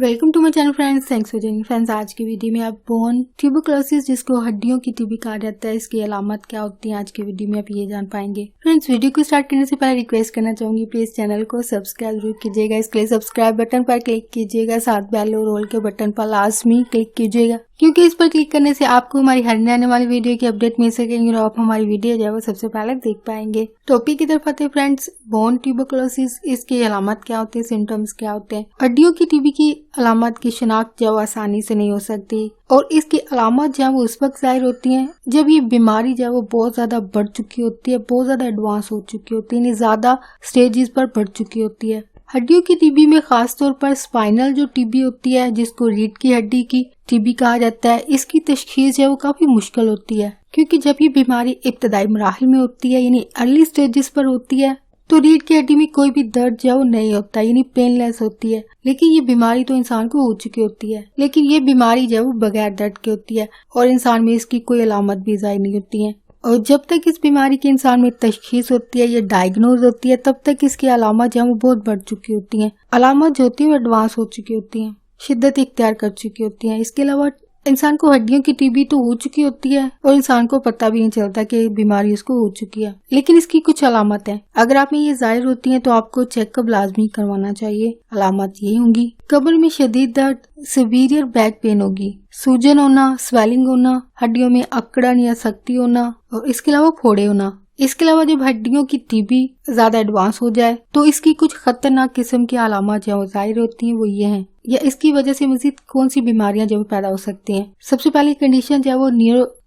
Welcome to my channel friends, thanks for joining friends. आज की video में आप बोन ट्यूबरकुलोसिस, जिसको हड्डियों की टीबी कहा जाता है, इसकी अलामत क्या होती है, आज की वीडियो में आप ये जान पाएंगे। फ्रेंड्स, वीडियो को स्टार्ट करने से पहले रिक्वेस्ट करना चाहूंगी, प्लीज चैनल को सब्सक्राइब जरूर कीजिएगा। इसके लिए सब्सक्राइब बटन पर क्लिक कीजिएगा, साथ बेल और ऑल के बटन पर लाजमी क्लिक कीजिएगा, क्योंकि इस पर क्लिक करने से आपको हमारी हर आने वाली वीडियो की अपडेट मिल सकेंगे और आप हमारी वीडियो जो है वो सबसे पहले देख पाएंगे। टॉपिक की तरफ आते हैं फ्रेंड्स, बोन ट्यूबरकुलोसिस, इसकी अलामत क्या होती है, सिम्टम्स क्या होते हैं। हड्डियों की टीबी की अलामत की शिनाख्त जो आसानी से नहीं हो सकती और इसकी अलामत जो है वो उस वक्त जाहिर होती है जब ये बीमारी जो है वो बहुत ज्यादा बढ़ चुकी होती है, बहुत ज्यादा एडवांस हो चुकी होती है, यानी ज्यादा स्टेजेस पर बढ़ चुकी होती है। हड्डियों की टीबी में खास तौर पर स्पाइनल जो टीबी होती है, जिसको रीढ़ की हड्डी की टीबी कहा जाता है, इसकी तशखीस जो है वो काफी मुश्किल होती है, क्योंकि जब ये बीमारी इब्तदाई मराहिल में होती है, यानी अर्ली स्टेजेस पर होती है, तो रीढ़ की हड्डी में कोई भी दर्द जो है वो नहीं होता, यानी पेनलेस होती है। लेकिन ये बीमारी तो इंसान को हो चुकी होती है, लेकिन ये बीमारी जो है वो बगैर दर्द की होती है और इंसान में इसकी कोई अलामत भी जाहिर नहीं होती है। और जब तक इस बीमारी के इंसान में तशखीस होती है, ये डायग्नोज होती है, तब तक इसकी अलामत जो है वो बहुत बढ़ चुकी होती है। अलामत जो होती है वो एडवांस हो चुकी होती है, शिद्दत इख्तियार कर चुकी होती है। इसके अलावा इंसान को हड्डियों की टीबी तो हो चुकी होती है और इंसान को पता भी नहीं चलता कि बीमारी उसको हो चुकी है, लेकिन इसकी कुछ अलामत है। अगर आप में ये जाहिर होती हैं तो आपको चेकअप लाजमी करवाना चाहिए। अलामत ये होंगी, कमर में शदीद दर्द, सीवियर बैक पेन होगी, सूजन होना, स्वेलिंग होना, हड्डियों में अकड़न या सख्ती होना और इसके अलावा फोड़े होना। इसके अलावा जब हड्डियों की टीबी ज्यादा एडवांस हो जाए तो इसकी कुछ खतरनाक किस्म की अलामत जो जाहिर होती हैं वो ये हैं, या इसकी वजह से मजीद कौन सी बीमारियां जो पैदा हो सकती हैं। सबसे पहली कंडीशन जो है वो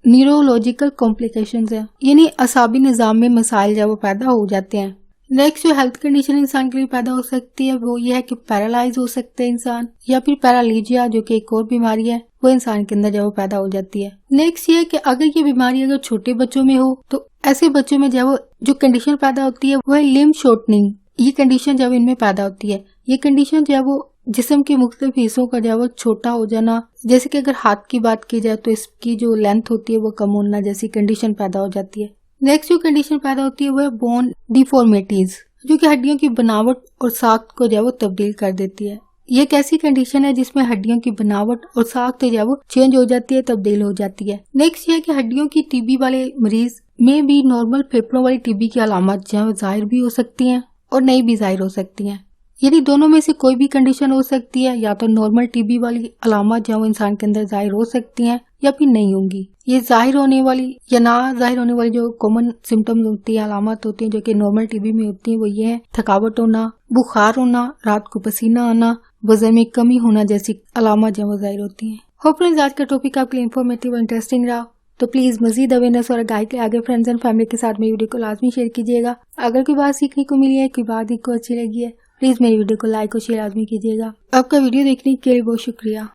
न्यूरोलॉजिकल कॉम्प्लिकेशंस है, यानी असाबी निजाम में मसाइल जो वो पैदा हो जाते हैं। नेक्स्ट जो हेल्थ कंडीशन इंसान के लिए पैदा हो सकती है वो ये है कि पैरालाइज हो सकते हैं इंसान, या फिर पैरालीजिया जो कि एक और बीमारी है, वो इंसान के अंदर जो पैदा हो जाती है। नेक्स्ट ये है कि अगर ये बीमारी अगर छोटे बच्चों में हो तो ऐसे बच्चों में जो कंडीशन पैदा होती है वो है लिम्ब शॉर्टनिंग। ये कंडीशन जब इनमें पैदा होती है, ये कंडीशन जो है वो जिस्म के मुख्तलिफ हिस्सों का जो है वो छोटा हो जाना, जैसे कि अगर हाथ की बात की जाए तो इसकी जो लेंथ होती है वो कम होना जैसी कंडीशन पैदा हो जाती है। नेक्स्ट जो कंडीशन पैदा होती है वो है बोन डिफॉर्मिटीज, जो कि हड्डियों की बनावट और साख्त को जो है वो तब्दील कर देती है। ये एक ऐसी कंडीशन है जिसमें हड्डियों की बनावट और साख्त जो है वो चेंज हो जाती है, तब्दील हो जाती है। नेक्स्ट ये है कि हड्डियों की टीबी वाले मरीज में भी नॉर्मल फेफड़ों वाली टीबी की अलामत जो है वो जाहिर भी हो सकती हैं और नहीं भी जाहिर हो सकती हैं। यदि दोनों में से कोई भी कंडीशन हो सकती है, या तो नॉर्मल टीबी वाली अलामत जो इंसान के अंदर जाहिर हो सकती हैं या फिर नहीं होंगी। ये जाहिर होने वाली या ना जाहिर होने वाली जो कॉमन सिम्टम्स होती है, अलामत होती हैं जो कि नॉर्मल टीबी में होती हैं, वो ये है थकावट होना, बुखार होना, रात को पसीना आना, वजन में कमी होना जैसी अलामत जो जाहिर होती हैं। होप फ्रेंड्स आज का टॉपिक आपके लिए इन्फॉर्मेटिव और इंटरेस्टिंग रहा, तो प्लीज मजीद अवेयरनेस और गाइड के आगे फ्रेंड्स एंड फैमिली के साथ मेरी वीडियो को लाजमी शेयर कीजिएगा। अगर कोई बात सीखने को मिली है, कोई बात को अच्छी लगी है, प्लीज मेरी वीडियो को लाइक और शेयर लाजमी कीजिएगा। आपका वीडियो देखने के लिए बहुत शुक्रिया।